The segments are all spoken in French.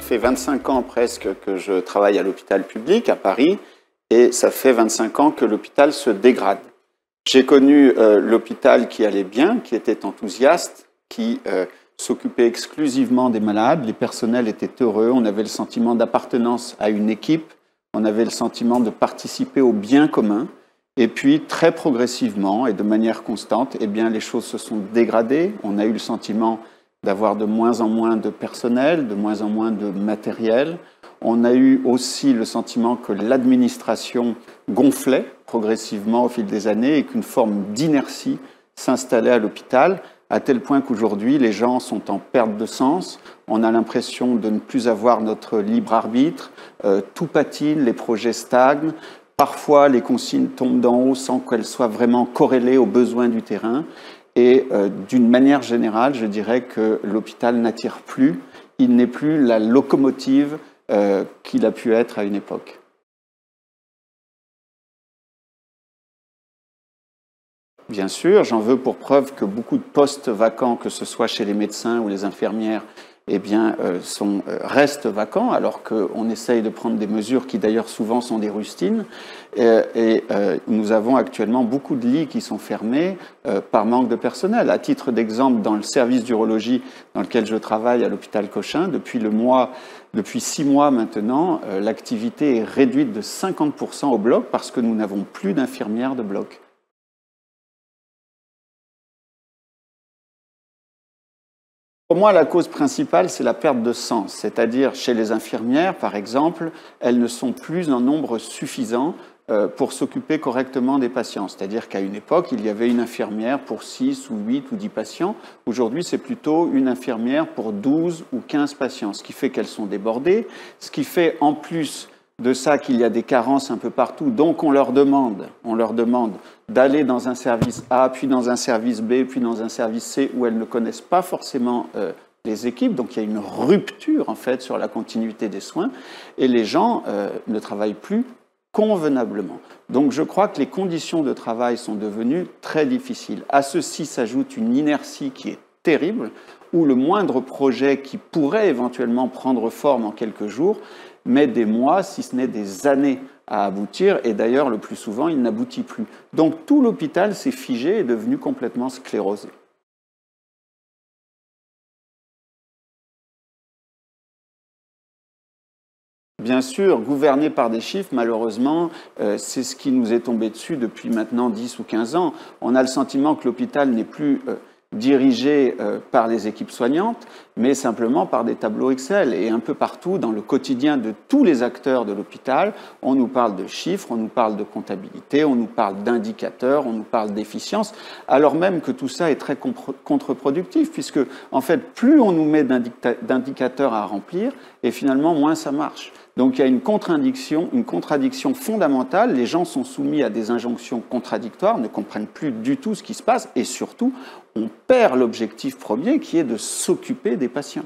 Ça fait 25 ans presque que je travaille à l'hôpital public à Paris et ça fait 25 ans que l'hôpital se dégrade. J'ai connu l'hôpital qui allait bien, qui était enthousiaste, qui s'occupait exclusivement des malades. Les personnels étaient heureux, on avait le sentiment d'appartenance à une équipe, on avait le sentiment de participer au bien commun. Et puis, très progressivement et de manière constante, eh bien, les choses se sont dégradées. On a eu le sentiment d'avoir de moins en moins de personnel, de moins en moins de matériel. On a eu aussi le sentiment que l'administration gonflait progressivement au fil des années et qu'une forme d'inertie s'installait à l'hôpital, à tel point qu'aujourd'hui, les gens sont en perte de sens. On a l'impression de ne plus avoir notre libre arbitre. Tout patine, les projets stagnent. Parfois, les consignes tombent d'en haut sans qu'elles soient vraiment corrélées aux besoins du terrain. Et d'une manière générale, je dirais que l'hôpital n'attire plus. Il n'est plus la locomotive qu'il a pu être à une époque. Bien sûr, j'en veux pour preuve que beaucoup de postes vacants, que ce soit chez les médecins ou les infirmières, eh bien, restent vacants, alors qu'on essaye de prendre des mesures qui d'ailleurs souvent sont des rustines. Nous avons actuellement beaucoup de lits qui sont fermés par manque de personnel. À titre d'exemple, dans le service d'urologie dans lequel je travaille à l'hôpital Cochin, depuis 6 mois maintenant, l'activité est réduite de 50% au bloc parce que nous n'avons plus d'infirmières de bloc. Pour moi, la cause principale, c'est la perte de sens. C'est-à-dire, chez les infirmières, par exemple, elles ne sont plus en nombre suffisant pour s'occuper correctement des patients. C'est-à-dire qu'à une époque, il y avait une infirmière pour 6 ou 8 ou 10 patients. Aujourd'hui, c'est plutôt une infirmière pour 12 ou 15 patients, ce qui fait qu'elles sont débordées, ce qui fait en plus de ça qu'il y a des carences un peu partout. Donc, on leur demande d'aller dans un service A, puis dans un service B, puis dans un service C, où elles ne connaissent pas forcément les équipes. Donc, il y a une rupture, en fait, sur la continuité des soins. Et les gens ne travaillent plus convenablement. Donc, je crois que les conditions de travail sont devenues très difficiles. À ceci s'ajoute une inertie qui est terrible, où le moindre projet qui pourrait éventuellement prendre forme en quelques jours met des mois, si ce n'est des années, à aboutir. Et d'ailleurs, le plus souvent, il n'aboutit plus. Donc, tout l'hôpital s'est figé et est devenu complètement sclérosé. Bien sûr, gouverner par des chiffres, malheureusement, c'est ce qui nous est tombé dessus depuis maintenant 10 ou 15 ans. On a le sentiment que l'hôpital n'est plus dirigé par les équipes soignantes, mais simplement par des tableaux Excel. Et un peu partout, dans le quotidien de tous les acteurs de l'hôpital, on nous parle de chiffres, on nous parle de comptabilité, on nous parle d'indicateurs, on nous parle d'efficience, alors même que tout ça est très contre-productif, puisque, en fait, plus on nous met d'indicateurs à remplir, et finalement, moins ça marche. Donc il y a une contradiction fondamentale. Les gens sont soumis à des injonctions contradictoires, ne comprennent plus du tout ce qui se passe et surtout, on perd l'objectif premier qui est de s'occuper des patients.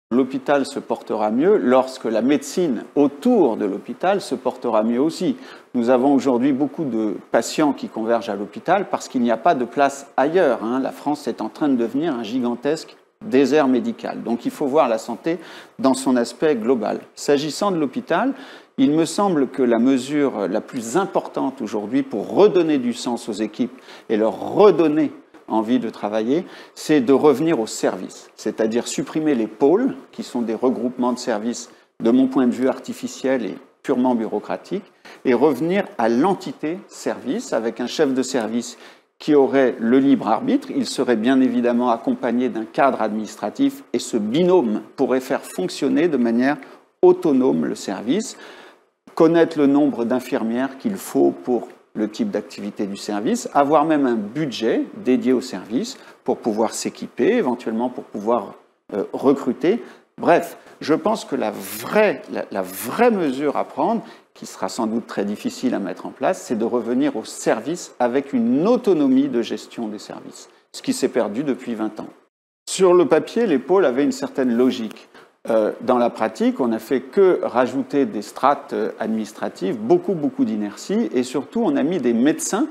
L'hôpital se portera mieux lorsque la médecine autour de l'hôpital se portera mieux aussi. Nous avons aujourd'hui beaucoup de patients qui convergent à l'hôpital parce qu'il n'y a pas de place ailleurs. La France est en train de devenir un gigantesque désert médical. Donc il faut voir la santé dans son aspect global. S'agissant de l'hôpital, il me semble que la mesure la plus importante aujourd'hui pour redonner du sens aux équipes et leur redonner envie de travailler, c'est de revenir au service, c'est-à-dire supprimer les pôles, qui sont des regroupements de services, de mon point de vue artificiels et purement bureaucratiques, et revenir à l'entité service, avec un chef de service qui aurait le libre arbitre. Il serait bien évidemment accompagné d'un cadre administratif, et ce binôme pourrait faire fonctionner de manière autonome le service, connaître le nombre d'infirmières qu'il faut pour le type d'activité du service, avoir même un budget dédié au service pour pouvoir s'équiper, éventuellement pour pouvoir recruter. Bref, je pense que la vraie mesure à prendre, qui sera sans doute très difficile à mettre en place, c'est de revenir au service avec une autonomie de gestion des services, ce qui s'est perdu depuis 20 ans. Sur le papier, les pôles avaient une certaine logique. Dans la pratique, on n'a fait que rajouter des strates administratives, beaucoup d'inertie, et surtout, on a mis des médecins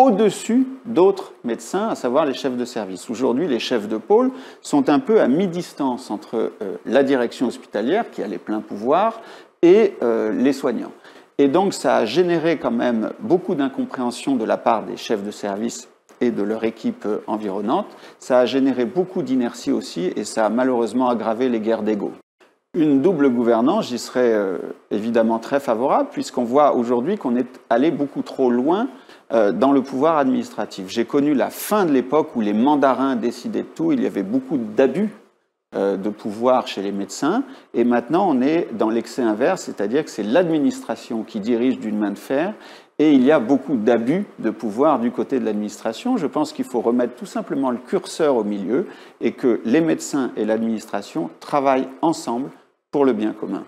au-dessus d'autres médecins, à savoir les chefs de service. Aujourd'hui, les chefs de pôle sont un peu à mi-distance entre la direction hospitalière, qui a les pleins pouvoirs, et les soignants. Et donc, ça a généré quand même beaucoup d'incompréhension de la part des chefs de service et de leur équipe environnante. Ça a généré beaucoup d'inertie aussi, et ça a malheureusement aggravé les guerres d'ego. Une double gouvernance, j'y serais évidemment très favorable, puisqu'on voit aujourd'hui qu'on est allé beaucoup trop loin dans le pouvoir administratif. J'ai connu la fin de l'époque où les mandarins décidaient de tout, il y avait beaucoup d'abus de pouvoir chez les médecins, et maintenant on est dans l'excès inverse, c'est-à-dire que c'est l'administration qui dirige d'une main de fer, et il y a beaucoup d'abus de pouvoir du côté de l'administration. Je pense qu'il faut remettre tout simplement le curseur au milieu, et que les médecins et l'administration travaillent ensemble pour le bien commun.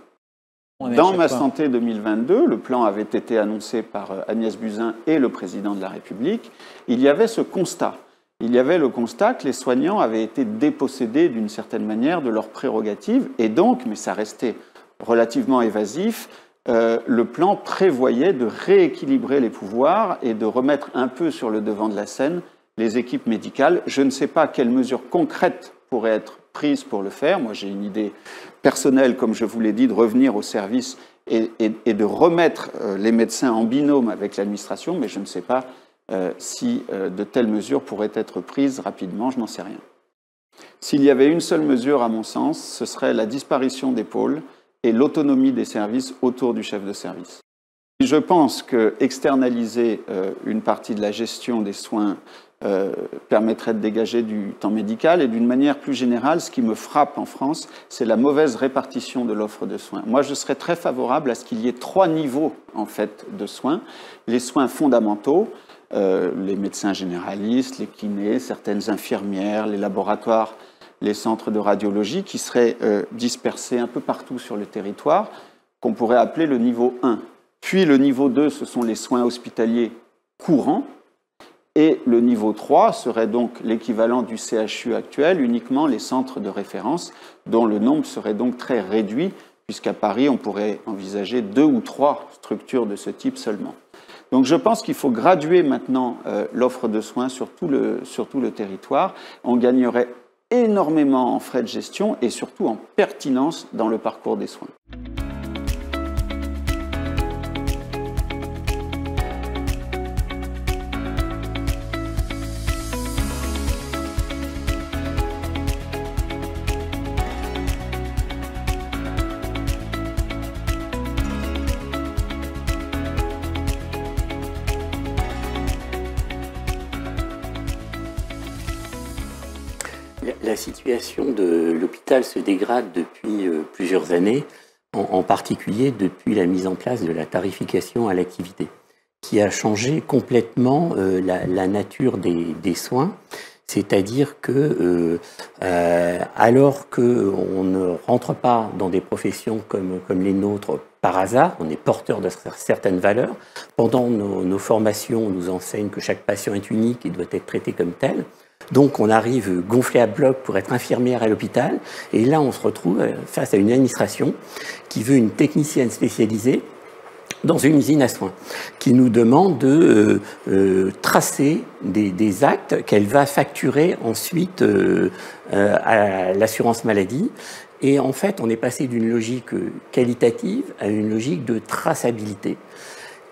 Dans Ma Santé 2022, le plan avait été annoncé par Agnès Buzyn et le président de la République, il y avait ce constat. Il y avait le constat que les soignants avaient été dépossédés d'une certaine manière de leurs prérogatives, et donc, mais ça restait relativement évasif, le plan prévoyait de rééquilibrer les pouvoirs et de remettre un peu sur le devant de la scène les équipes médicales. Je ne sais pas quelles mesures concrètes pourraient être prises pour le faire. Moi, j'ai une idée personnelle, comme je vous l'ai dit, de revenir au service et de remettre les médecins en binôme avec l'administration, mais je ne sais pas si de telles mesures pourraient être prises rapidement, je n'en sais rien. S'il y avait une seule mesure, à mon sens, ce serait la disparition des pôles et l'autonomie des services autour du chef de service. Je pense que externaliser une partie de la gestion des soins permettrait de dégager du temps médical, et d'une manière plus générale, ce qui me frappe en France, c'est la mauvaise répartition de l'offre de soins. Moi, je serais très favorable à ce qu'il y ait 3 niveaux en fait, de soins. Les soins fondamentaux, les médecins généralistes, les kinés, certaines infirmières, les laboratoires, les centres de radiologie qui seraient dispersés un peu partout sur le territoire, qu'on pourrait appeler le niveau 1. Puis le niveau 2, ce sont les soins hospitaliers courants, et le niveau 3 serait donc l'équivalent du CHU actuel, uniquement les centres de référence, dont le nombre serait donc très réduit, puisqu'à Paris, on pourrait envisager 2 ou 3 structures de ce type seulement. Donc je pense qu'il faut graduer maintenant l'offre de soins sur tout le territoire. On gagnerait énormément en frais de gestion et surtout en pertinence dans le parcours des soins. La situation de l'hôpital se dégrade depuis plusieurs années, en particulier depuis la mise en place de la tarification à l'activité, qui a changé complètement la nature des soins. C'est-à-dire que, alors qu'on ne rentre pas dans des professions comme les nôtres par hasard, on est porteur de certaines valeurs. Pendant nos formations, on nous enseigne que chaque patient est unique et doit être traité comme tel. Donc on arrive gonflé à bloc pour être infirmière à l'hôpital, et là on se retrouve face à une administration qui veut une technicienne spécialisée dans une usine à soins, qui nous demande de tracer des actes qu'elle va facturer ensuite à l'assurance maladie. Et en fait, on est passé d'une logique qualitative à une logique de traçabilité.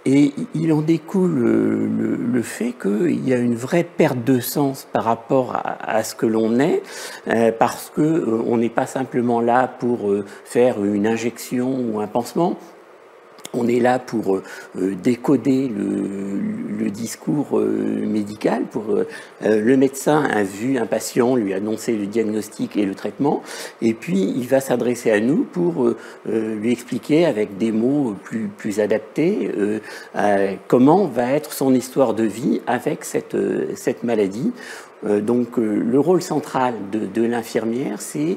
Et il en découle le fait qu'il y a une vraie perte de sens par rapport à ce que l'on est, parce qu'on n'est pas simplement là pour faire une injection ou un pansement. On est là pour décoder le discours médical. Le médecin a vu un patient, lui annoncer le diagnostic et le traitement, et puis il va s'adresser à nous pour lui expliquer avec des mots plus adaptés comment va être son histoire de vie avec cette maladie. Donc le rôle central de l'infirmière, c'est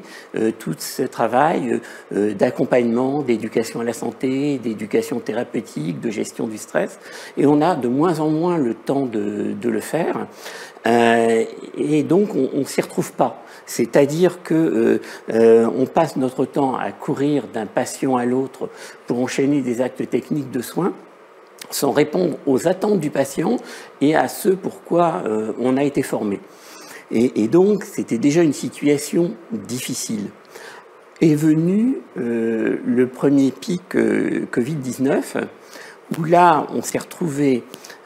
tout ce travail d'accompagnement, d'éducation à la santé, d'éducation thérapeutique, de gestion du stress, et on a de moins en moins le temps de le faire, et donc on s'y retrouve pas. C'est-à-dire que on passe notre temps à courir d'un patient à l'autre pour enchaîner des actes techniques de soins, sans répondre aux attentes du patient et à ce pourquoi on a été formé. Et donc, c'était déjà une situation difficile. Est venu le premier pic Covid-19, où là, on s'est retrouvé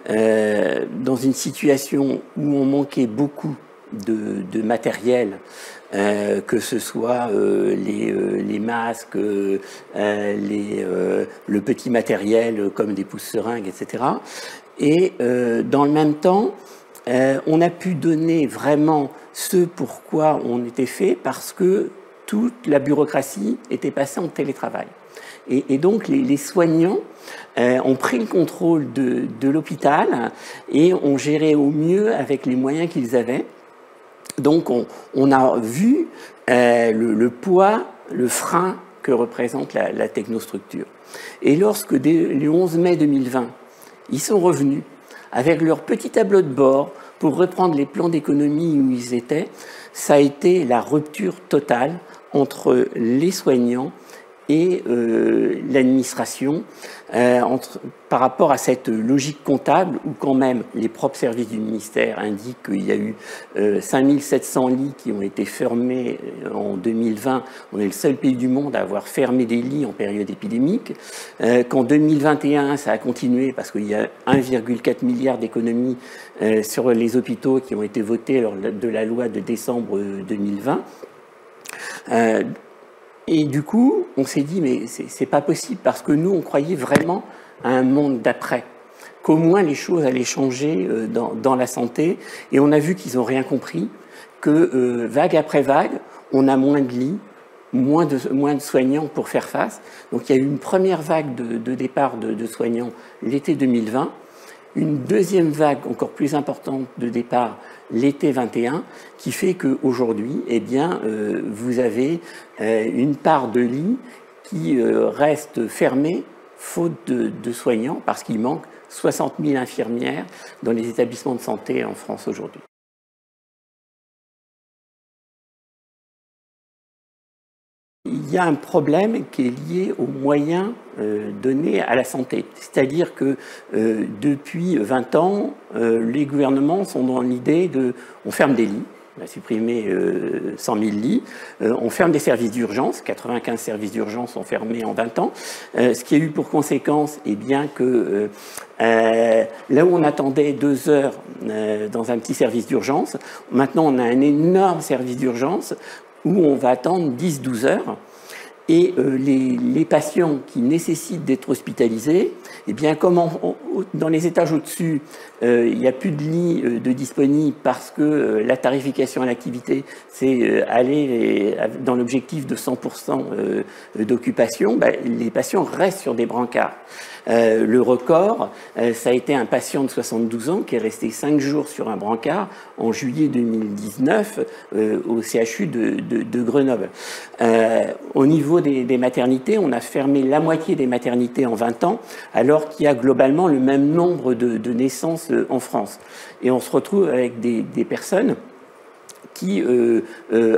dans une situation où on manquait beaucoup de matériel, que ce soit les masques, le petit matériel comme des pousse-seringues, etc. Et dans le même temps, on a pu donner vraiment ce pourquoi on était fait, parce que toute la bureaucratie était passée en télétravail. Et donc les soignants ont pris le contrôle de l'hôpital et ont géré au mieux avec les moyens qu'ils avaient. Donc on a vu le poids, le frein que représente la technostructure. Et lorsque le 11 mai 2020, ils sont revenus avec leur petit tableau de bord pour reprendre les plans d'économie où ils étaient, ça a été la rupture totale entre les soignants et l'administration par rapport à cette logique comptable où quand même les propres services du ministère indiquent qu'il y a eu 5700 lits qui ont été fermés en 2020. On est le seul pays du monde à avoir fermé des lits en période épidémique. Qu'en 2021, ça a continué parce qu'il y a 1,4 milliard d'économies sur les hôpitaux qui ont été votées lors de la loi de décembre 2020. Et du coup, on s'est dit, mais c'est pas possible, parce que nous, on croyait vraiment à un monde d'après, qu'au moins les choses allaient changer dans la santé, et on a vu qu'ils n'ont rien compris, que vague après vague, on a moins de lits, moins de soignants pour faire face. Donc il y a eu une première vague de départ de soignants l'été 2020, une deuxième vague encore plus importante de départ l'été 21, qui fait qu'aujourd'hui, eh bien, vous avez une part de lits qui reste fermée, faute de soignants, parce qu'il manque 60 000 infirmières dans les établissements de santé en France aujourd'hui. Il y a un problème qui est lié aux moyens donnés à la santé. C'est-à-dire que depuis 20 ans, les gouvernements sont dans l'idée de... On ferme des lits, on a supprimé 100 000 lits, on ferme des services d'urgence, 95 services d'urgence sont fermés en 20 ans, ce qui a eu pour conséquence eh bien, que là où on attendait 2 heures dans un petit service d'urgence, maintenant on a un énorme service d'urgence où on va attendre 10-12 heures. Et les patients qui nécessitent d'être hospitalisés, eh bien, comme dans les étages au-dessus, il n'y a plus de lits de disponibles parce que la tarification à l'activité, c'est aller dans l'objectif de 100% d'occupation, ben, les patients restent sur des brancards. Le record, ça a été un patient de 72 ans qui est resté 5 jours sur un brancard en juillet 2019 au CHU de Grenoble. Au niveau des maternités, on a fermé la moitié des maternités en 20 ans, alors qu'il y a globalement le même nombre de naissances en France. Et on se retrouve avec des personnes qui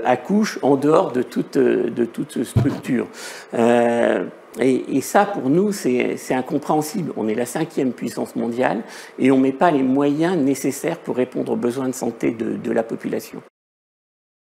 accouchent en dehors de toute structure. Et ça, pour nous, c'est incompréhensible. On est la 5e puissance mondiale et on ne met pas les moyens nécessaires pour répondre aux besoins de santé de la population.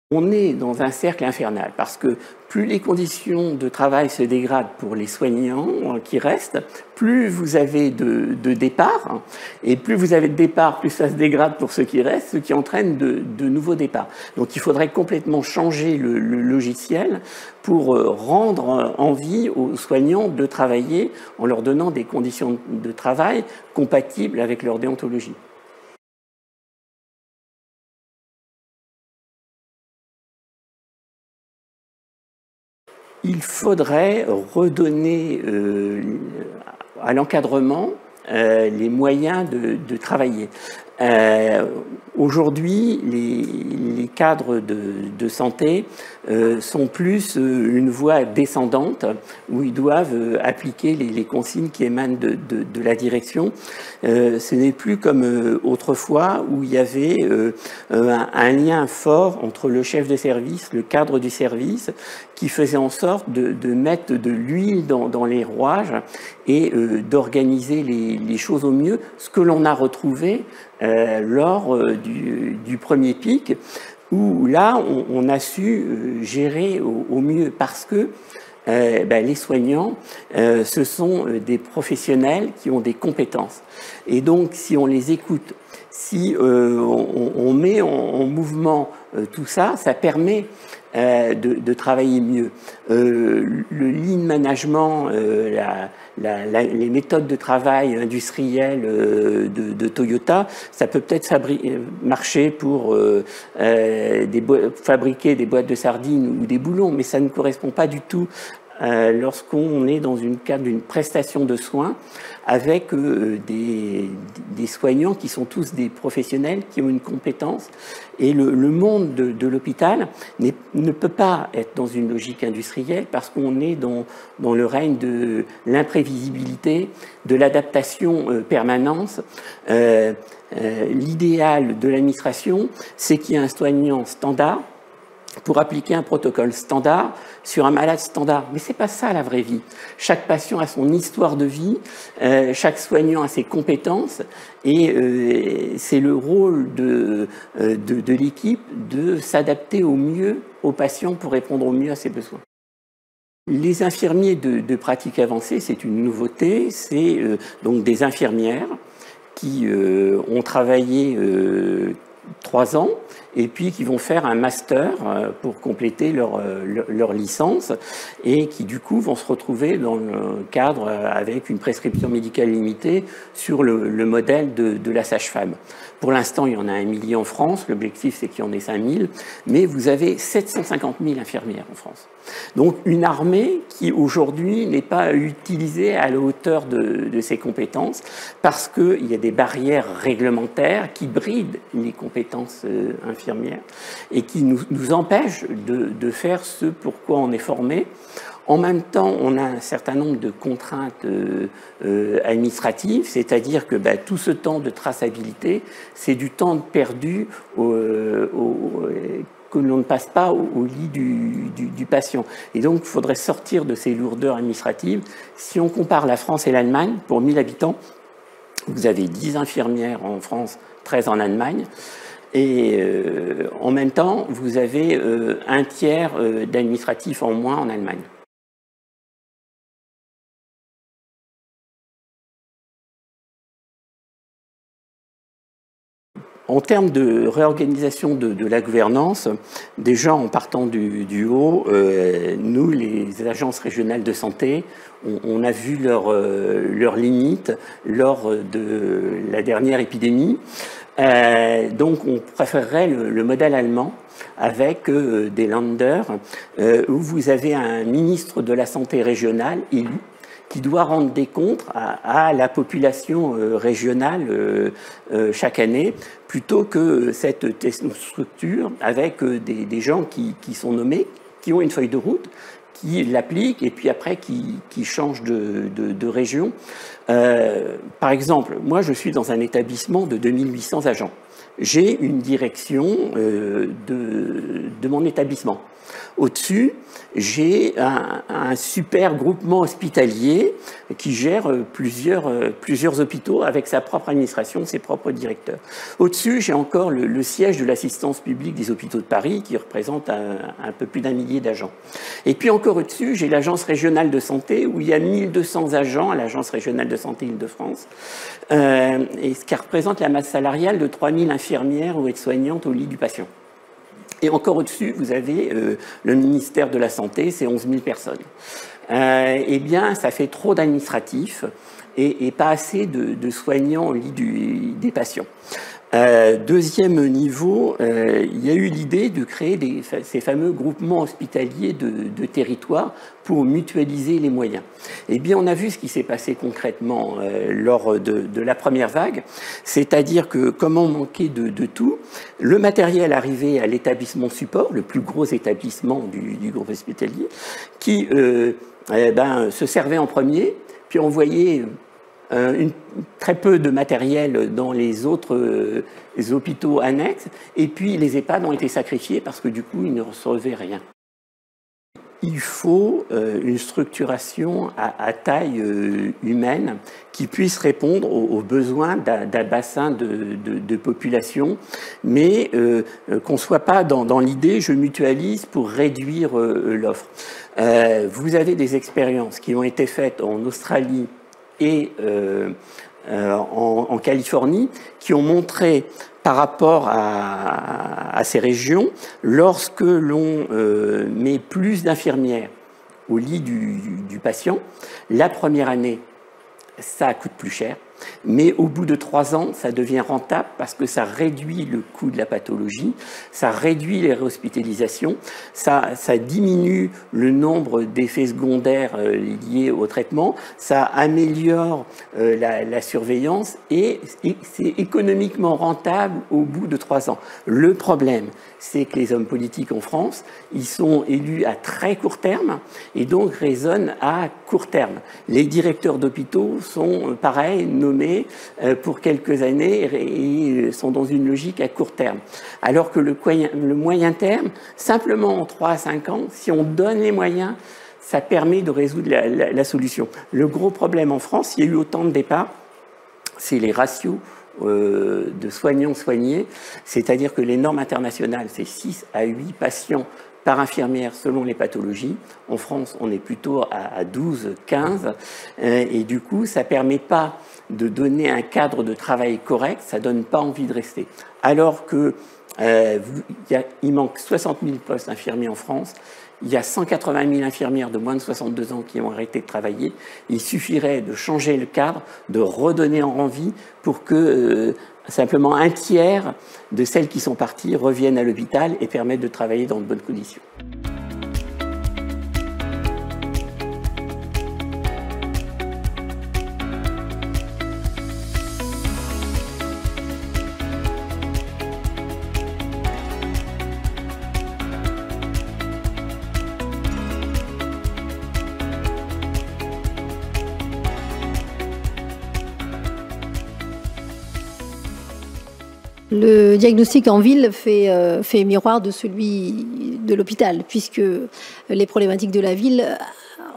On est dans un cercle infernal parce que plus les conditions de travail se dégradent pour les soignants qui restent, plus vous avez de départs, et plus vous avez de départs, plus ça se dégrade pour ceux qui restent, ce qui entraîne de nouveaux départs. Donc il faudrait complètement changer le logiciel pour rendre envie aux soignants de travailler en leur donnant des conditions de travail compatibles avec leur déontologie. Il faudrait redonner à l'encadrement les moyens de travailler. Aujourd'hui, les cadres de santé sont plus une voie descendante où ils doivent appliquer les consignes qui émanent de la direction. Ce n'est plus comme autrefois où il y avait un lien fort entre le chef de service, le cadre du service, qui faisait en sorte de mettre de l'huile dans les rouages et d'organiser les choses au mieux, ce que l'on a retrouvé lors du premier pic, où là, on a su gérer au mieux parce que les soignants, ce sont des professionnels qui ont des compétences. Et donc, si on les écoute, si on met en mouvement tout ça, ça permet de travailler mieux. Le lean management, les méthodes de travail industrielles de Toyota, ça peut peut-être marcher pour fabriquer des boîtes de sardines ou des boulons, mais ça ne correspond pas du tout lorsqu'on est dans une cadre d'une prestation de soins avec des soignants qui sont tous des professionnels qui ont une compétence. Et le monde de l'hôpital ne peut pas être dans une logique industrielle parce qu'on est dans le règne de l'imprévisibilité, de l'adaptation permanente. L'idéal de l'administration, c'est qu'il y ait un soignant standard pour appliquer un protocole standard sur un malade standard. Mais ce n'est pas ça la vraie vie. Chaque patient a son histoire de vie, chaque soignant a ses compétences, et c'est le rôle de l'équipe de s'adapter au mieux aux patients pour répondre au mieux à ses besoins. Les infirmiers de pratique avancée, c'est une nouveauté, c'est donc des infirmières qui ont travaillé 3 ans et puis qui vont faire un master pour compléter leur licence et qui du coup vont se retrouver dans le cadre avec une prescription médicale limitée sur le modèle de la sage-femme. Pour l'instant, il y en a 1 million en France, l'objectif c'est qu'il y en ait 5 000, mais vous avez 750 000 infirmières en France. Donc une armée qui aujourd'hui n'est pas utilisée à la hauteur de ses compétences parce qu'il y a des barrières réglementaires qui brident les compétences infirmières et qui nous empêchent de faire ce pourquoi on est formé. En même temps, on a un certain nombre de contraintes administratives, c'est-à-dire que tout ce temps de traçabilité, c'est du temps perdu que l'on ne passe pas au lit du patient. Et donc, il faudrait sortir de ces lourdeurs administratives. Si on compare la France et l'Allemagne, pour 1000 habitants, vous avez 10 infirmières en France, 13 en Allemagne. Et en même temps, vous avez un tiers d'administratifs en moins en Allemagne. En termes de réorganisation de la gouvernance, déjà en partant du haut, nous, les agences régionales de santé, on a vu leurs limites lors de la dernière épidémie. Donc on préférerait le modèle allemand avec des Länder où vous avez un ministre de la santé régionale élu qui doit rendre des comptes à la population régionale chaque année, plutôt que cette technostructure avec des gens qui sont nommés, qui ont une feuille de route, qui l'appliquent et puis après qui changent de région. Par exemple, moi je suis dans un établissement de 2800 agents. J'ai une direction de mon établissement. Au-dessus, j'ai un super groupement hospitalier qui gère plusieurs hôpitaux avec sa propre administration, ses propres directeurs. Au-dessus, j'ai encore le siège de l'assistance publique des hôpitaux de Paris qui représente un peu plus d'1 millier d'agents. Et puis encore au-dessus, j'ai l'agence régionale de santé où il y a 1200 agents à l'agence régionale de santé Île-de-France, et ce qui représente la masse salariale de 3000 infirmières ou aides-soignantes au lit du patient. Et encore au-dessus, vous avez le ministère de la Santé, c'est 11 000 personnes. Eh bien, ça fait trop d'administratifs et pas assez de soignants au lit des patients. Deuxième niveau, il y a eu l'idée de créer ces fameux groupements hospitaliers de territoire pour mutualiser les moyens. Eh bien, on a vu ce qui s'est passé concrètement lors de la première vague, c'est-à-dire que comme on manquait de tout, le matériel arrivait à l'établissement support, le plus gros établissement du groupe hospitalier, qui se servait en premier, puis on voyait très peu de matériel dans les autres hôpitaux annexes, et puis les EHPAD ont été sacrifiés parce que du coup, ils ne recevaient rien. Il faut une structuration à taille humaine qui puisse répondre aux besoins d'un bassin de population, mais qu'on ne soit pas dans l'idée « je mutualise pour réduire l'offre ». Vous avez des expériences qui ont été faites en Australie et en Californie, qui ont montré par rapport à ces régions, lorsque l'on met plus d'infirmières au lit du patient, la première année, ça coûte plus cher, mais au bout de 3 ans, ça devient rentable parce que ça réduit le coût de la pathologie, ça réduit les réhospitalisations, ça diminue le nombre d'effets secondaires liés au traitement, ça améliore la surveillance et c'est économiquement rentable au bout de 3 ans. Le problème, c'est que les hommes politiques en France, ils sont élus à très court terme et donc raisonnent à court terme. Les directeurs d'hôpitaux sont pareils, nommés pour quelques années et sont dans une logique à court terme. Alors que le moyen terme, simplement en 3 à 5 ans, si on donne les moyens, ça permet de résoudre la solution. Le gros problème en France, il y a eu autant de départs, c'est les ratios de soignants soignés, c'est-à-dire que les normes internationales, c'est 6 à 8 patients par infirmière selon les pathologies. En France, on est plutôt à 12, 15, et du coup, ça ne permet pas de donner un cadre de travail correct, ça ne donne pas envie de rester. Alors que il manque 60 000 postes infirmiers en France, il y a 180 000 infirmières de moins de 62 ans qui ont arrêté de travailler. Il suffirait de changer le cadre, de redonner envie pour que simplement 1/3 de celles qui sont parties reviennent à l'hôpital et permettent de travailler dans de bonnes conditions. Le diagnostic en ville fait miroir de celui de l'hôpital, puisque les problématiques de la ville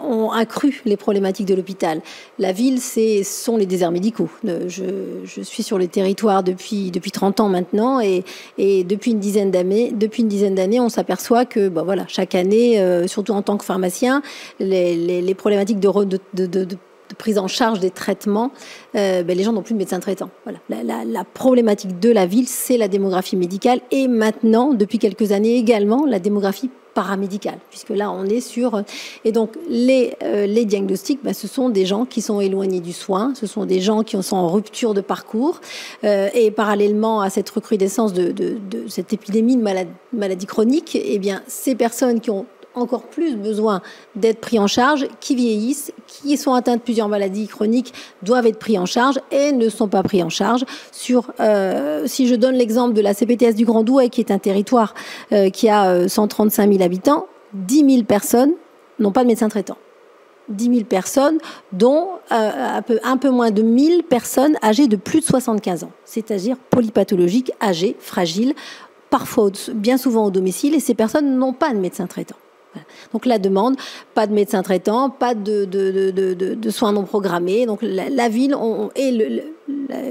ont accru les problématiques de l'hôpital. La ville, sont les déserts médicaux. Je suis sur le territoire depuis 30 ans maintenant, et depuis une dizaine d'années, on s'aperçoit que chaque année, surtout en tant que pharmacien, les problématiques de prise en charge des traitements, les gens n'ont plus de médecin traitant. Voilà. La problématique de la ville, c'est la démographie médicale et maintenant, depuis quelques années également, la démographie paramédicale, puisque là, on est sur... Et donc, les diagnostics, ce sont des gens qui sont éloignés du soin, ce sont des gens qui sont en rupture de parcours, et parallèlement à cette recrudescence de cette épidémie de maladies chroniques, eh bien, ces personnes qui ont encore plus besoin d'être pris en charge, qui vieillissent, qui sont atteints de plusieurs maladies chroniques, doivent être pris en charge et ne sont pas pris en charge. Si je donne l'exemple de la CPTS du Grand Ouai, qui est un territoire qui a 135 000 habitants, 10 000 personnes n'ont pas de médecin traitant. 10 000 personnes, dont un peu moins de 1 000 personnes âgées de plus de 75 ans, c'est-à-dire polypathologiques, âgées, fragiles, parfois, bien souvent au domicile, et ces personnes n'ont pas de médecin traitant. Voilà. Donc la demande, pas de médecin traitant, pas de soins non programmés. Donc la ville,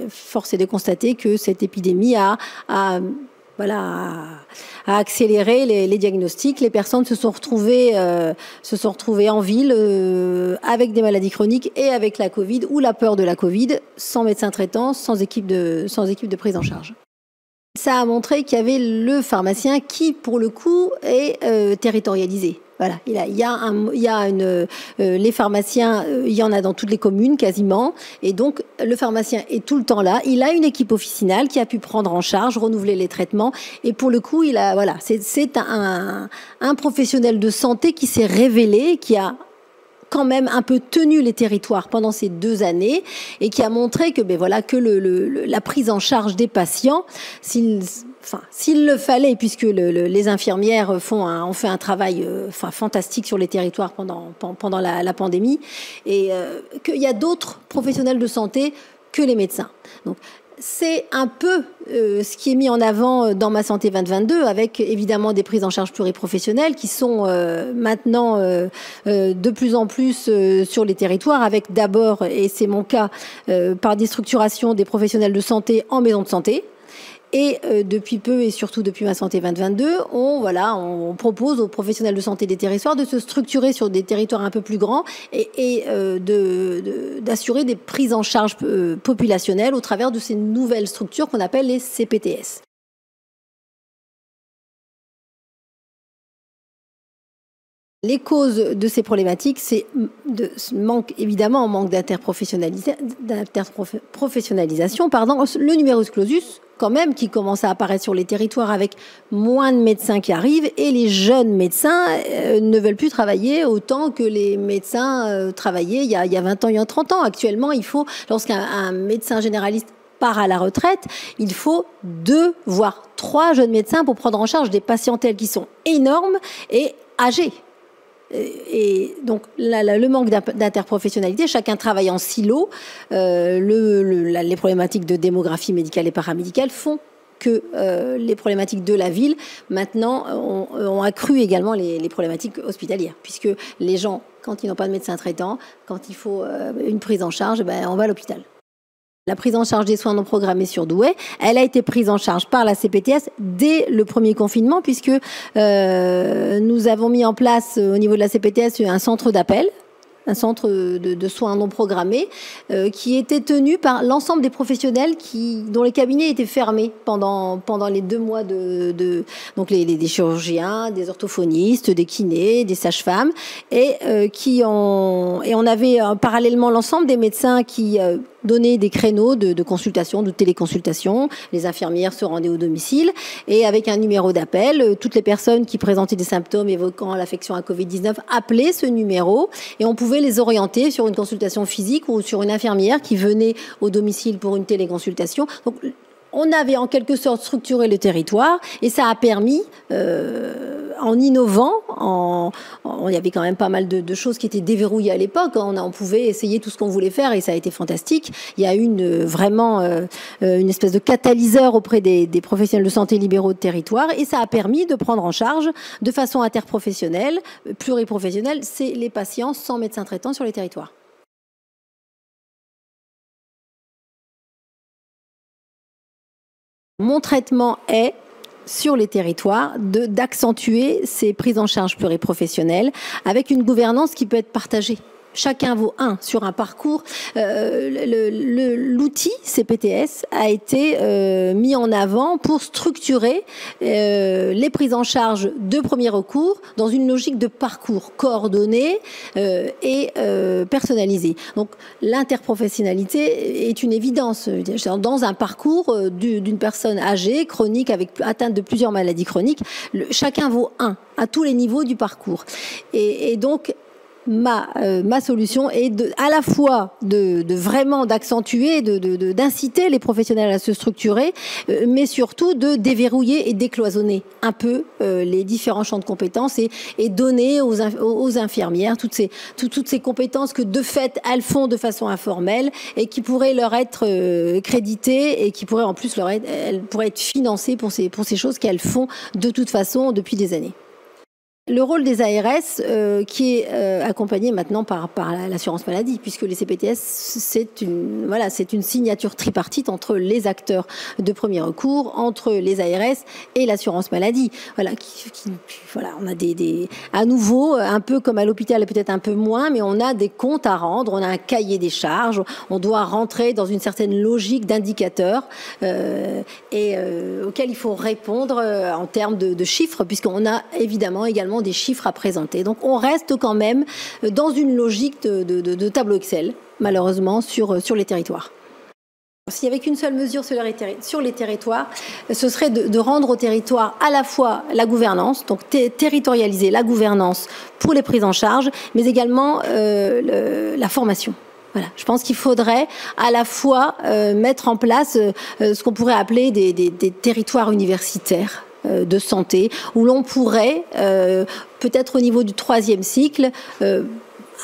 force est de constater que cette épidémie a accéléré les diagnostics. Les personnes se sont retrouvées en ville avec des maladies chroniques et avec la Covid ou la peur de la Covid, sans médecin traitant, sans équipe de prise en charge. Ça a montré qu'il y avait le pharmacien qui, pour le coup, est territorialisé. Voilà, les pharmaciens, il y en a dans toutes les communes quasiment, et donc le pharmacien est tout le temps là. Il a une équipe officinale qui a pu prendre en charge, renouveler les traitements, et pour le coup, c'est un professionnel de santé qui s'est révélé, qui a quand même un peu tenu les territoires pendant ces 2 années et qui a montré que la prise en charge des patients, s'il le fallait, puisque les infirmières ont fait un travail fantastique sur les territoires pendant la pandémie, et qu'il y a d'autres professionnels de santé que les médecins. Donc, c'est un peu ce qui est mis en avant dans Ma Santé 2022, avec évidemment des prises en charge pluriprofessionnelles qui sont maintenant de plus en plus sur les territoires, avec d'abord, et c'est mon cas, par des structurations des professionnels de santé en maison de santé. Et depuis peu, et surtout depuis Ma Santé 2022, on propose aux professionnels de santé des territoires de se structurer sur des territoires un peu plus grands et d'assurer des prises en charge populationnelles au travers de ces nouvelles structures qu'on appelle les CPTS. Les causes de ces problématiques, c'est manque d'interprofessionnalisation, le numerus clausus, quand même, qui commence à apparaître sur les territoires avec moins de médecins qui arrivent, et les jeunes médecins ne veulent plus travailler autant que les médecins travaillaient il y a 20 ans, il y a 30 ans. Actuellement, lorsqu'un médecin généraliste part à la retraite, il faut 2 voire 3 jeunes médecins pour prendre en charge des patientèles qui sont énormes et âgées. Et donc le manque d'interprofessionnalité, chacun travaille en silo, les problématiques de démographie médicale et paramédicale font que les problématiques de la ville maintenant ont accru également les problématiques hospitalières, puisque les gens, quand ils n'ont pas de médecin traitant, quand il faut une prise en charge, on va à l'hôpital. La prise en charge des soins non programmés sur Douai, elle a été prise en charge par la CPTS dès le premier confinement, puisque nous avons mis en place au niveau de la CPTS un centre d'appel, un centre de soins non programmés qui était tenu par l'ensemble des professionnels dont les cabinets étaient fermés pendant les 2 mois donc des chirurgiens, des orthophonistes, des kinés, des sages-femmes, et on avait parallèlement l'ensemble des médecins qui donner des créneaux de consultation, de téléconsultation. Les infirmières se rendaient au domicile et avec un numéro d'appel, toutes les personnes qui présentaient des symptômes évoquant l'affection à Covid-19 appelaient ce numéro et on pouvait les orienter sur une consultation physique ou sur une infirmière qui venait au domicile pour une téléconsultation. Donc, on avait en quelque sorte structuré le territoire et ça a permis, en innovant, il y avait quand même pas mal de choses qui étaient déverrouillées à l'époque, on pouvait essayer tout ce qu'on voulait faire et ça a été fantastique. Il y a eu vraiment une espèce de catalyseur auprès des professionnels de santé libéraux de territoire et ça a permis de prendre en charge de façon interprofessionnelle, pluriprofessionnelle, les patients sans médecin traitant sur les territoires. Mon traitement est, sur les territoires, d'accentuer ces prises en charge pluriprofessionnelles avec une gouvernance qui peut être partagée. Chacun vaut un sur un parcours. L'outil CPTS a été mis en avant pour structurer les prises en charge de premier recours dans une logique de parcours coordonné et personnalisé. Donc l'interprofessionnalité est une évidence. Dans un parcours d'une personne âgée, chronique, atteinte de plusieurs maladies chroniques, chacun vaut un à tous les niveaux du parcours. Et donc, ma solution est à la fois de vraiment d'accentuer, d'inciter les professionnels à se structurer, mais surtout de déverrouiller et décloisonner un peu les différents champs de compétences et donner aux infirmières toutes ces compétences que de fait elles font de façon informelle et qui pourraient leur être créditées et qui pourraient en plus elles pourraient être financées pour ces choses qu'elles font de toute façon depuis des années. Le rôle des ARS qui est accompagné maintenant par l'assurance maladie, puisque les CPTS, c'est une signature tripartite entre les acteurs de premier recours, entre les ARS et l'assurance maladie. Voilà, on a à nouveau, un peu comme à l'hôpital, peut-être un peu moins, mais on a des comptes à rendre, on a un cahier des charges, on doit rentrer dans une certaine logique d'indicateurs auxquels il faut répondre en termes de chiffres, puisqu'on a évidemment également évidemment des chiffres à présenter. Donc on reste quand même dans une logique de tableau Excel, malheureusement, sur les territoires. S'il n'y avait qu'une seule mesure sur les territoires, ce serait de rendre au territoire à la fois la gouvernance, donc territorialiser la gouvernance pour les prises en charge, mais également la formation. Voilà. Je pense qu'il faudrait à la fois mettre en place ce qu'on pourrait appeler des territoires universitaires de santé, où l'on pourrait, peut-être au niveau du 3e cycle,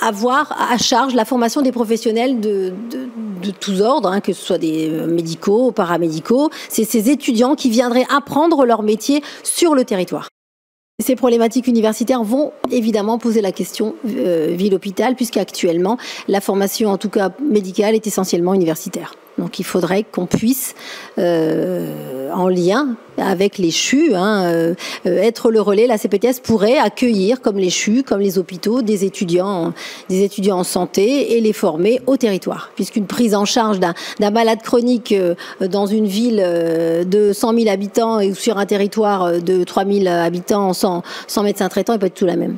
avoir à charge la formation des professionnels de tous ordres, hein, que ce soit des médicaux, paramédicaux. C'est ces étudiants qui viendraient apprendre leur métier sur le territoire. Ces problématiques universitaires vont évidemment poser la question ville-hôpital, puisqu'actuellement, la formation, en tout cas médicale, est essentiellement universitaire. Donc il faudrait qu'on puisse, en lien avec les CHU, être le relais. La CPTS pourrait accueillir, comme les CHU, comme les hôpitaux, des étudiants en santé et les former au territoire. Puisqu'une prise en charge d'un malade chronique dans une ville de 100 000 habitants et sur un territoire de 3 000 habitants sans médecin traitant, elle peut être tout la même.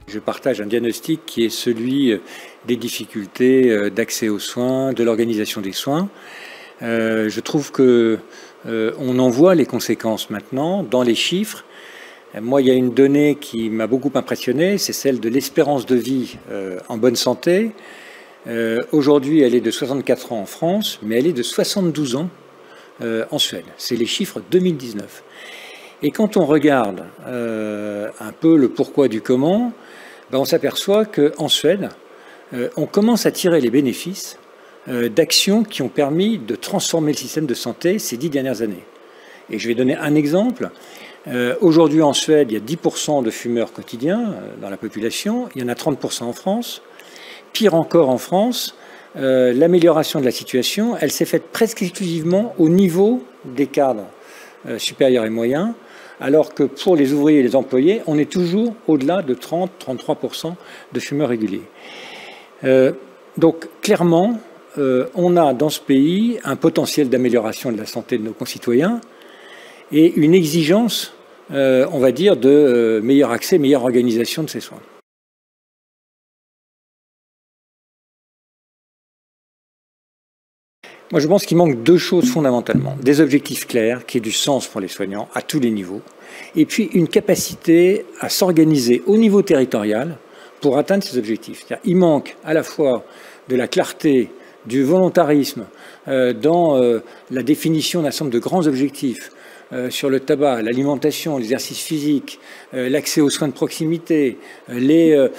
Je partage un diagnostic qui est celui des difficultés d'accès aux soins, de l'organisation des soins. Je trouve que on en voit les conséquences maintenant dans les chiffres. Moi, il y a une donnée qui m'a beaucoup impressionné, c'est celle de l'espérance de vie en bonne santé. Aujourd'hui, elle est de 64 ans en France, mais elle est de 72 ans en Suède. C'est les chiffres 2019. Et quand on regarde un peu le pourquoi du comment, on s'aperçoit qu'en Suède, on commence à tirer les bénéfices d'actions qui ont permis de transformer le système de santé ces 10 dernières années. Et je vais donner un exemple. Aujourd'hui en Suède, il y a 10% de fumeurs quotidiens dans la population, il y en a 30% en France. Pire encore en France, l'amélioration de la situation, elle s'est faite presque exclusivement au niveau des cadres supérieurs et moyens, alors que pour les ouvriers et les employés, on est toujours au-delà de 30-33% de fumeurs réguliers. Donc clairement, on a dans ce pays un potentiel d'amélioration de la santé de nos concitoyens et une exigence, on va dire, de meilleur accès, meilleure organisation de ces soins. Moi, je pense qu'il manque deux choses fondamentalement. Des objectifs clairs, qui aient du sens pour les soignants à tous les niveaux, et puis une capacité à s'organiser au niveau territorial pour atteindre ces objectifs. Il manque à la fois de la clarté, du volontarisme dans la définition d'un certain nombre de grands objectifs sur le tabac, l'alimentation, l'exercice physique, l'accès aux soins de proximité, les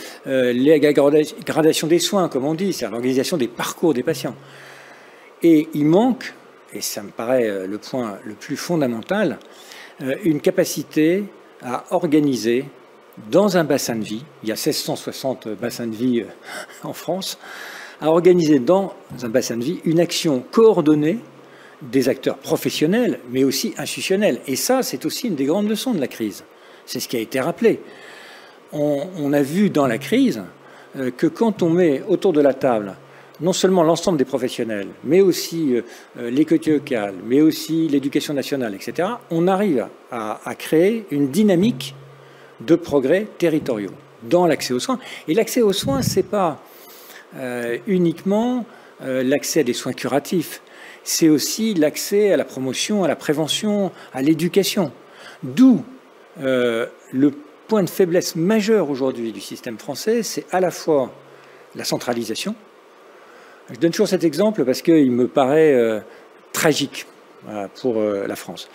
gradations des soins, comme on dit, c'est-à-dire l'organisation des parcours des patients. Et il manque, et ça me paraît le point le plus fondamental, une capacité à organiser dans un bassin de vie, il y a 1660 bassins de vie en France, à organiser dans un bassin de vie une action coordonnée des acteurs professionnels, mais aussi institutionnels. Et ça, c'est aussi une des grandes leçons de la crise. C'est ce qui a été rappelé. On a vu dans la crise que quand on met autour de la table non seulement l'ensemble des professionnels, mais aussi l'économie locale, mais aussi l'éducation nationale, etc., on arrive à créer une dynamique de progrès territoriaux dans l'accès aux soins. Et l'accès aux soins, ce n'est pas uniquement l'accès à des soins curatifs, c'est aussi l'accès à la promotion, à la prévention, à l'éducation. D'où le point de faiblesse majeur aujourd'hui du système français, c'est à la fois la centralisation. Je donne toujours cet exemple parce qu'il me paraît tragique pour la France.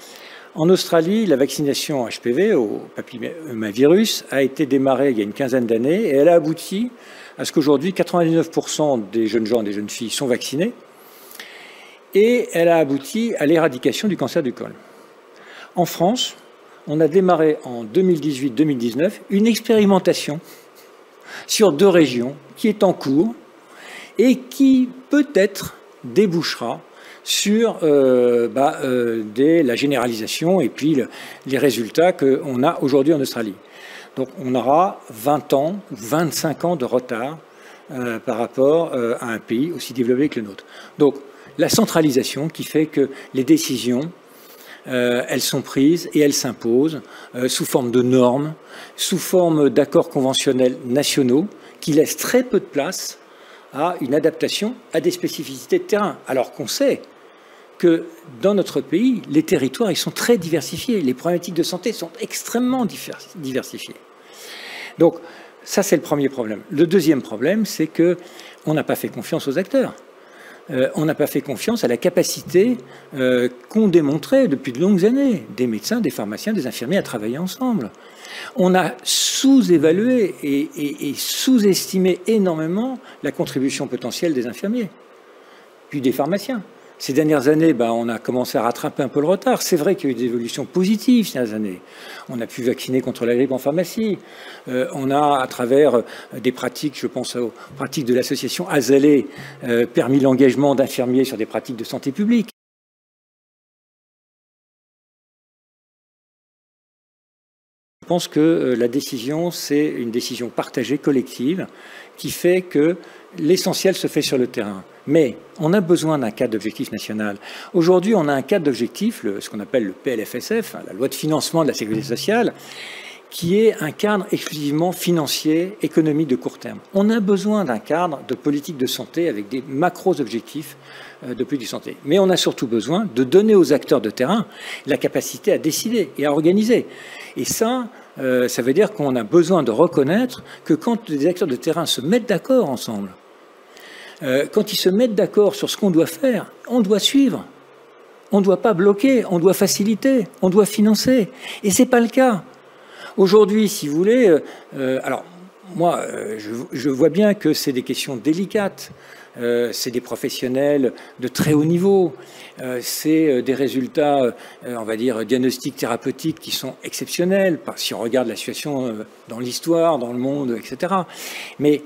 En Australie, la vaccination HPV, au papillomavirus, a été démarrée il y a une quinzaine d'années et elle a abouti à ce qu'aujourd'hui, 99% des jeunes gens et des jeunes filles sont vaccinés et elle a abouti à l'éradication du cancer du col. En France, on a démarré en 2018-2019 une expérimentation sur 2 régions qui est en cours et qui peut-être débouchera sur la généralisation et puis les résultats qu'on a aujourd'hui en Australie. Donc on aura 20 ans ou 25 ans de retard par rapport à un pays aussi développé que le nôtre. Donc la centralisation qui fait que les décisions, elles sont prises et elles s'imposent sous forme de normes, sous forme d'accords conventionnels nationaux qui laissent très peu de place à une adaptation à des spécificités de terrain, alors qu'on sait que dans notre pays, les territoires ils sont très diversifiés, les problématiques de santé sont extrêmement diversifiées. Donc ça c'est le premier problème. Le deuxième problème, c'est qu'on n'a pas fait confiance aux acteurs. On n'a pas fait confiance à la capacité qu'ont démontré depuis de longues années des médecins, des pharmaciens, des infirmiers à travailler ensemble. On a sous-évalué et sous-estimé énormément la contribution potentielle des infirmiers, puis des pharmaciens. Ces dernières années, on a commencé à rattraper un peu le retard. C'est vrai qu'il y a eu des évolutions positives ces dernières années. On a pu vacciner contre la grippe en pharmacie. On a, à travers des pratiques, je pense aux pratiques de l'association Azalée, permis l'engagement d'infirmiers sur des pratiques de santé publique. Je pense que la décision, c'est une décision partagée, collective, qui fait que l'essentiel se fait sur le terrain. Mais on a besoin d'un cadre d'objectif national. Aujourd'hui, on a un cadre d'objectif, ce qu'on appelle le PLFSF, la loi de financement de la sécurité sociale, qui est un cadre exclusivement financier, économique de court terme. On a besoin d'un cadre de politique de santé avec des macros-objectifs de politique de santé. Mais on a surtout besoin de donner aux acteurs de terrain la capacité à décider et à organiser. Et ça veut dire qu'on a besoin de reconnaître que quand les acteurs de terrain se mettent d'accord ensemble, quand ils se mettent d'accord sur ce qu'on doit faire, on doit suivre. On ne doit pas bloquer, on doit faciliter, on doit financer. Et ce n'est pas le cas. Aujourd'hui, si vous voulez, alors moi, je vois bien que c'est des questions délicates. C'est des professionnels de très haut niveau. C'est des résultats, on va dire, diagnostiques thérapeutiques qui sont exceptionnels, si on regarde la situation dans l'histoire, dans le monde, etc. Mais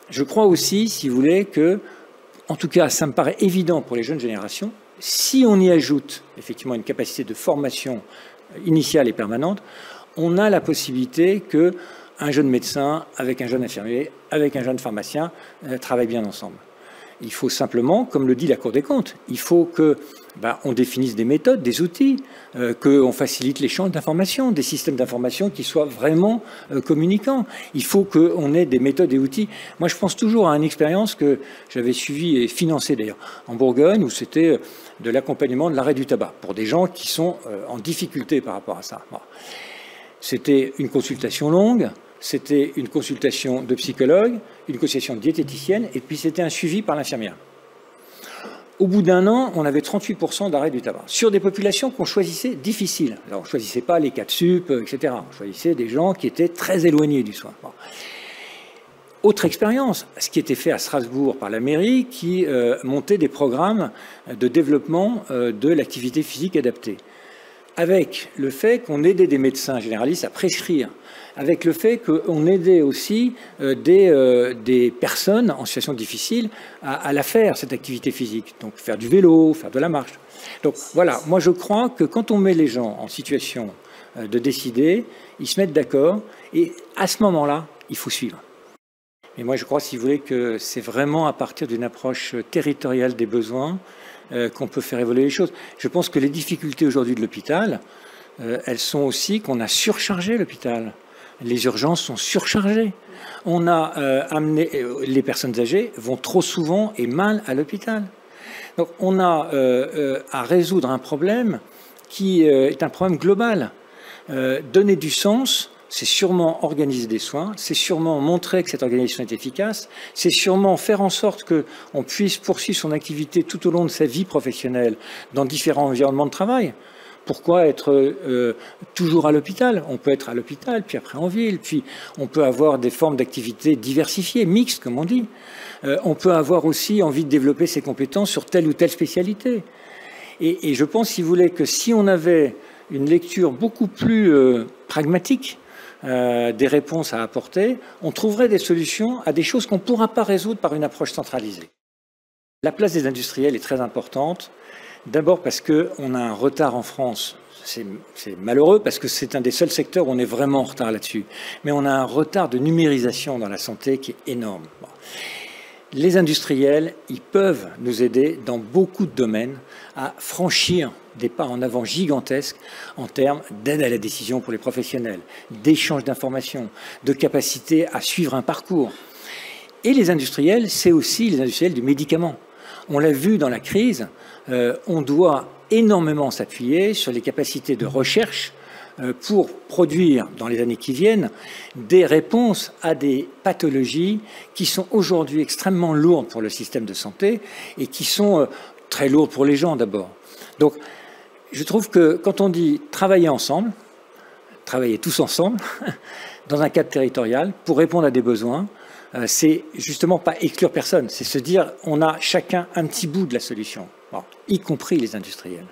je crois aussi, si vous voulez, que, en tout cas, ça me paraît évident pour les jeunes générations, si on y ajoute effectivement une capacité de formation initiale et permanente, on a la possibilité qu'un jeune médecin avec un jeune infirmier, avec un jeune pharmacien, travaillent bien ensemble. Il faut simplement, comme le dit la Cour des comptes, il faut qu'on définisse des méthodes, des outils, qu'on facilite l'échange d'informations, des systèmes d'information qui soient vraiment communicants. Il faut qu'on ait des méthodes et outils. Moi, je pense toujours à une expérience que j'avais suivie et financée d'ailleurs en Bourgogne, où c'était de l'accompagnement de l'arrêt du tabac pour des gens qui sont en difficulté par rapport à ça. Bon. C'était une consultation longue. C'était une consultation de psychologue, une consultation de diététicienne, et puis c'était un suivi par l'infirmière. Au bout d'un an, on avait 38% d'arrêt du tabac, sur des populations qu'on choisissait difficiles. Alors, on ne choisissait pas les 4 sup, etc. On choisissait des gens qui étaient très éloignés du soin. Bon. Autre expérience, ce qui était fait à Strasbourg par la mairie, qui montait des programmes de développement de l'activité physique adaptée. Avec le fait qu'on aidait des médecins généralistes à prescrire, avec le fait qu'on aidait aussi des personnes en situation difficile à la faire, cette activité physique. Donc faire du vélo, faire de la marche. Donc voilà, moi je crois que quand on met les gens en situation de décider, ils se mettent d'accord, et à ce moment-là, il faut suivre. Et moi je crois, si vous voulez, que c'est vraiment à partir d'une approche territoriale des besoins qu'on peut faire évoluer les choses. Je pense que les difficultés aujourd'hui de l'hôpital, elles sont aussi qu'on a surchargé l'hôpital. Les urgences sont surchargées. On a amené, les personnes âgées vont trop souvent et mal à l'hôpital. Donc on a à résoudre un problème qui est un problème global. Donner du sens, c'est sûrement organiser des soins, c'est sûrement montrer que cette organisation est efficace, c'est sûrement faire en sorte qu'on puisse poursuivre son activité tout au long de sa vie professionnelle dans différents environnements de travail. Pourquoi être toujours à l'hôpital? On peut être à l'hôpital, puis après en ville, puis on peut avoir des formes d'activité diversifiées, mixtes, comme on dit. On peut avoir aussi envie de développer ses compétences sur telle ou telle spécialité. Et je pense, si vous voulez, que si on avait une lecture beaucoup plus pragmatique des réponses à apporter, on trouverait des solutions à des choses qu'on ne pourra pas résoudre par une approche centralisée. La place des industriels est très importante. D'abord parce qu'on a un retard en France. C'est malheureux parce que c'est un des seuls secteurs où on est vraiment en retard là-dessus. Mais on a un retard de numérisation dans la santé qui est énorme. Bon. Les industriels, ils peuvent nous aider dans beaucoup de domaines à franchir des pas en avant gigantesques en termes d'aide à la décision pour les professionnels, d'échange d'informations, de capacité à suivre un parcours. Et les industriels, c'est aussi les industriels du médicament. On l'a vu dans la crise, on doit énormément s'appuyer sur les capacités de recherche pour produire, dans les années qui viennent, des réponses à des pathologies qui sont aujourd'hui extrêmement lourdes pour le système de santé et qui sont très lourdes pour les gens d'abord. Donc, je trouve que quand on dit travailler ensemble, travailler tous ensemble, dans un cadre territorial, pour répondre à des besoins, c'est justement pas exclure personne, c'est se dire on a chacun un petit bout de la solution, bon, y compris les industriels.